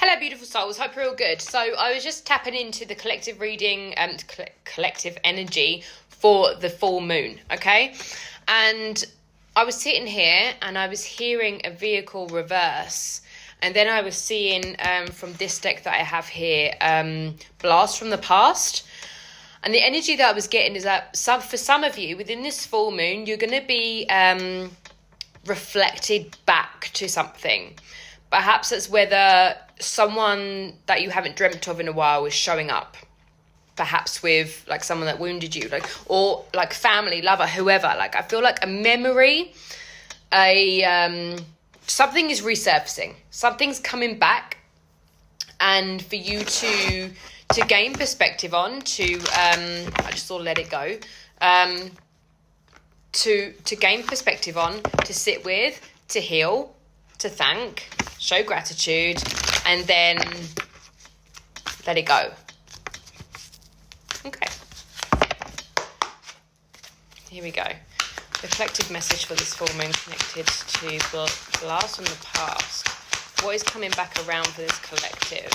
Hello, beautiful souls. Hope you're all good. So I was just tapping into the collective reading and collective energy for the full moon, okay? And I was sitting here and I was hearing a vehicle reverse. And then I was seeing from this deck that I have here, Blast from the Past. And the energy that I was getting is that for some of you, within this full moon, you're going to be reflected back to something. Perhaps it's whether someone that you haven't dreamt of in a while is showing up. Perhaps with like someone that wounded you, or family, lover, whoever. Like I feel like a memory, something is resurfacing. Something's coming back, and for you to gain perspective on, I just sort of let it go. To gain perspective on, to sit with, to heal, to thank, show gratitude, and then let it go. Okay. Here we go. The collective message for this full moon connected to Blast from the Past. What is coming back around for this collective?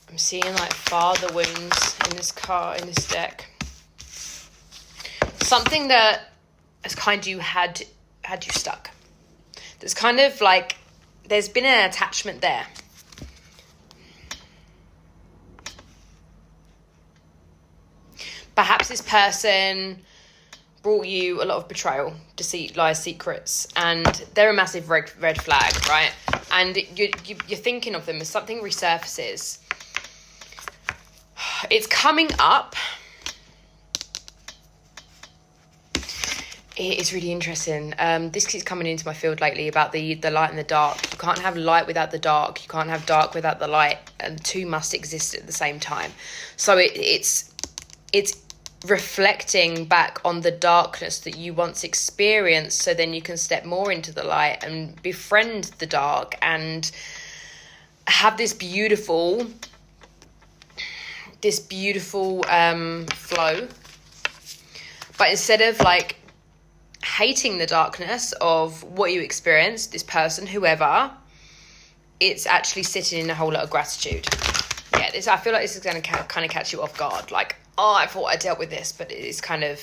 I'm seeing like father wounds in this deck. Something that has kind of had you stuck. There's kind of like, there's been an attachment there. Perhaps this person brought you a lot of betrayal, deceit, lies, secrets, and they're a massive red flag, right? And you're thinking of them as something resurfaces. It's coming up. It is really interesting. This keeps coming into my field lately about the light and the dark. You can't have light without the dark. You can't have dark without the light, and the two must exist at the same time. So it's reflecting back on the darkness that you once experienced, so then you can step more into the light and befriend the dark and have this beautiful flow. But instead of like hating the darkness of what you experienced, this person, whoever, it's actually sitting in a whole lot of gratitude. Yeah, I feel like this is going to kind of catch you off guard. Like, oh, I thought I dealt with this, but it's kind of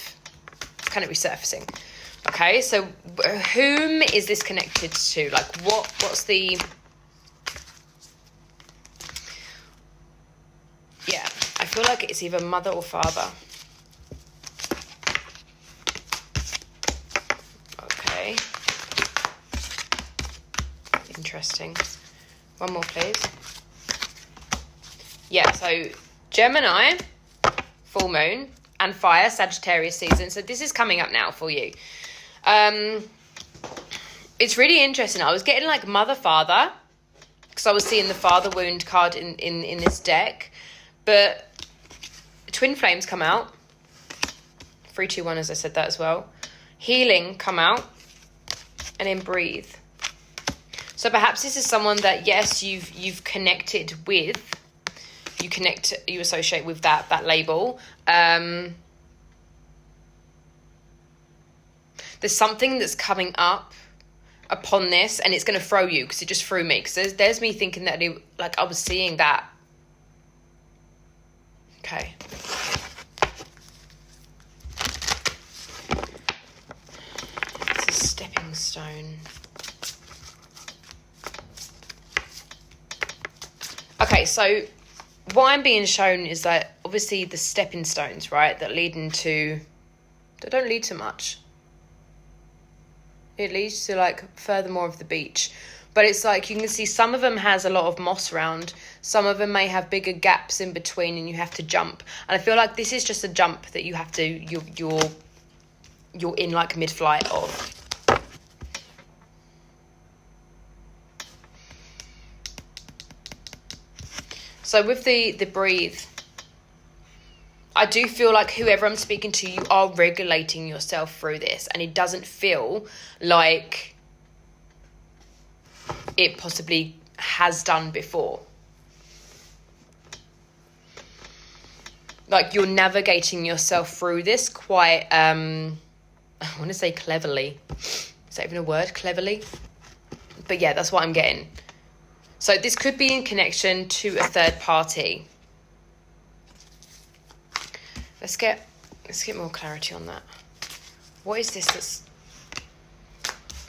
resurfacing. Okay, so whom is this connected to? Like, what's the... Yeah, I feel like it's either mother or father. Okay. Interesting. One more, please. Yeah, so Gemini, full moon, and fire, Sagittarius season. So this is coming up now for you. It's really interesting. I was getting like mother, father, because I was seeing the father wound card in this deck. But twin flames come out. 3, 2, 1, as I said that as well. Healing come out. And then breathe. So perhaps this is someone that, yes, you've connected with. You associate with that label. There's something that's coming up upon this, and it's going to throw you, because it just threw me. Because there's me thinking that I was seeing that. Okay. It's a stepping stone. Okay, so what I'm being shown is that obviously the stepping stones, right, that don't lead to much. It leads to like furthermore of the beach. But it's like you can see some of them has a lot of moss around. Some of them may have bigger gaps in between and you have to jump. And I feel like this is just a jump that you have to, you're in like mid-flight of. So with the breathe, I do feel like whoever I'm speaking to, you are regulating yourself through this, and it doesn't feel like it possibly has done before. Like you're navigating yourself through this quite, I want to say cleverly. Is that even a word, cleverly? But yeah, that's what I'm getting. So this could be in connection to a third party. Let's get more clarity on that. What is this that's...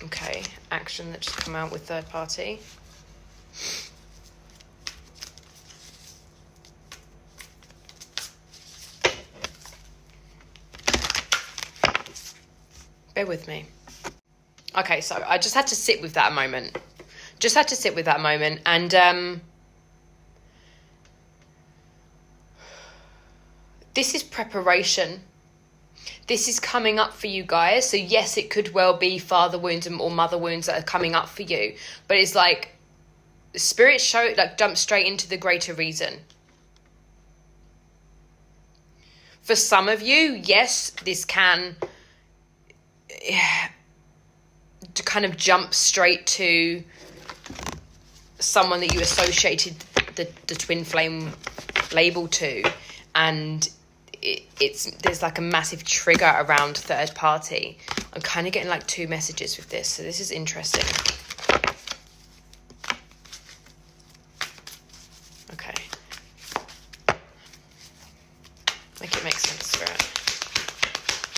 Okay, action that just come out with third party. Bear with me. Okay, so I just had to sit with that a moment. And this is preparation. This is coming up for you guys. So yes, it could well be father wounds or mother wounds that are coming up for you. But it's like spirit show, like jump straight into the greater reason. For some of you, yes, this can kind of jump straight to someone that you associated the twin flame label to, and there's like a massive trigger around third party. I'm kind of getting like 2 messages with this, so this is interesting. Okay, make it make sense, Spirit.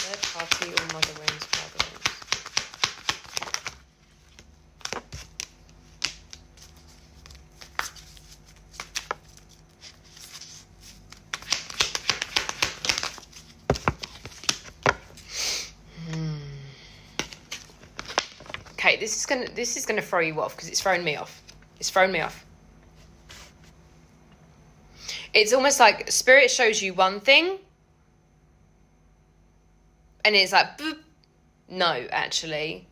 Third party or mother wounds, father wounds. Okay, this is gonna throw you off because it's thrown me off. It's almost like spirit shows you one thing, and it's like, boop. No, actually,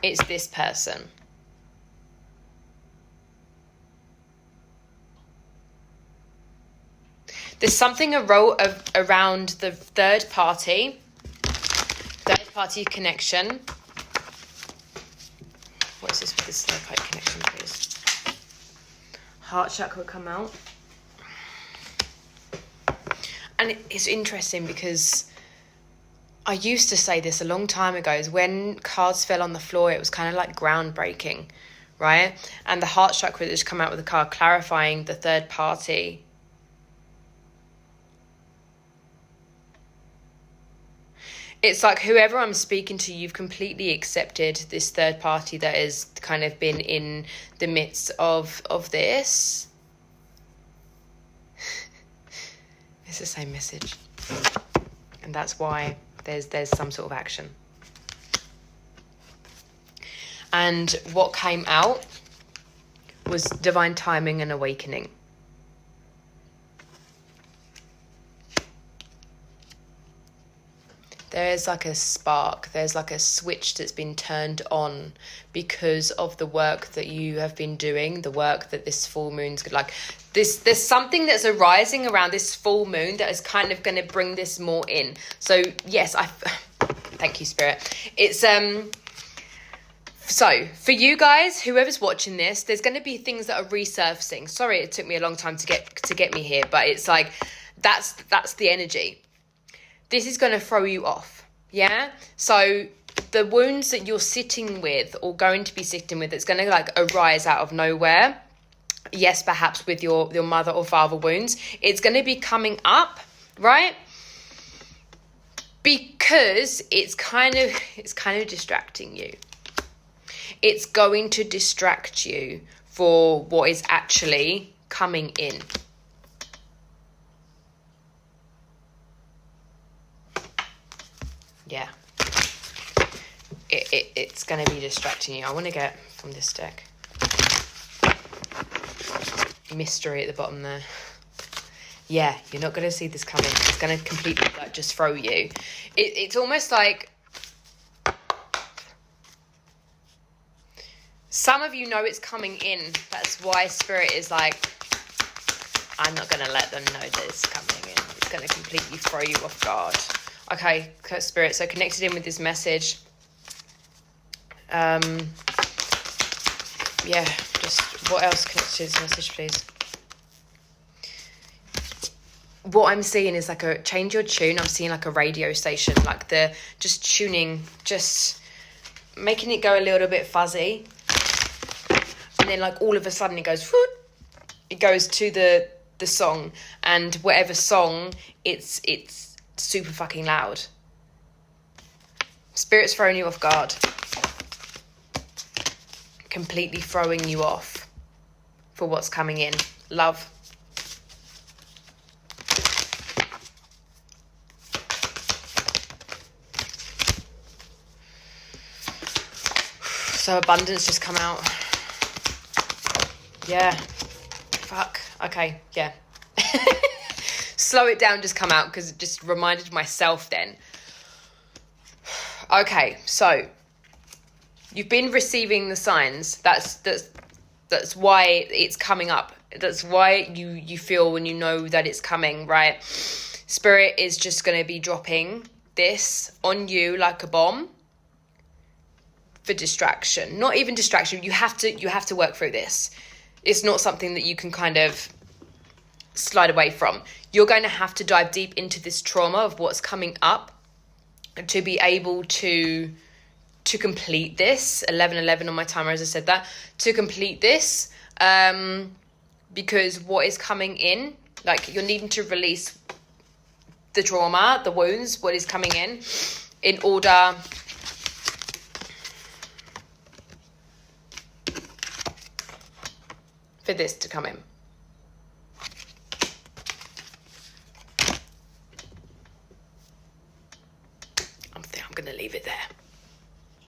it's this person. There's something around the third party connection. What is this with this slow pipe connection, please? Heart chakra will come out. And it's interesting because I used to say this a long time ago, is when cards fell on the floor, it was kind of like groundbreaking, right? And the heart chakra that just come out with the card clarifying the third party. It's like whoever I'm speaking to, you've completely accepted this third party that has kind of been in the midst of this. It's the same message. And that's why there's some sort of action. And what came out was divine timing and awakening. There's like a spark, there's like a switch that's been turned on because of the work that you have been doing, the work that this full moon's like. There's something that's arising around this full moon that is kind of going to bring this more in. So yes, thank you, Spirit. It's so for you guys, whoever's watching this, there's going to be things that are resurfacing. Sorry, it took me a long time to get me here, but it's like that's the energy. This is going to throw you off, yeah? So the wounds that you're sitting with or going to be sitting with, it's going to like arise out of nowhere. Yes, perhaps with your mother or father wounds. It's going to be coming up, right? Because it's kind of distracting you. It's going to distract you for what is actually coming in. Yeah, it's going to be distracting you. I want to get from this deck. Mystery at the bottom there. Yeah, you're not going to see this coming. It's going to completely like just throw you. It's almost like some of you know it's coming in. That's why Spirit is like, I'm not going to let them know that it's coming in. It's going to completely throw you off guard. Okay, Spirit, so connected in with this message. Yeah, just what else connected to this message, please? What I'm seeing is like a change your tune. I'm seeing like a radio station, like the just tuning, just making it go a little bit fuzzy. and then like all of a sudden it goes, whoop, it goes to the song, and whatever song, it's super fucking loud. Spirit's throwing you off guard. Completely throwing you off for what's coming in. Love. So abundance just come out. Yeah. Fuck. Okay. Yeah. Slow it down just come out, because it just reminded myself then. Okay. So you've been receiving the signs. That's why it's coming up. That's why you feel when you know that it's coming, right? Spirit is just going to be dropping this on you like a bomb. For distraction. Not even distraction. You have to work through this. It's not something that you can kind of slide away from. You're going to have to dive deep into this trauma of what's coming up to be able to complete this. 11:11 on my timer, as I said that. To complete this, because what is coming in, like, you're needing to release the trauma, the wounds, what is coming in order for this to come in. I'm going to leave it there.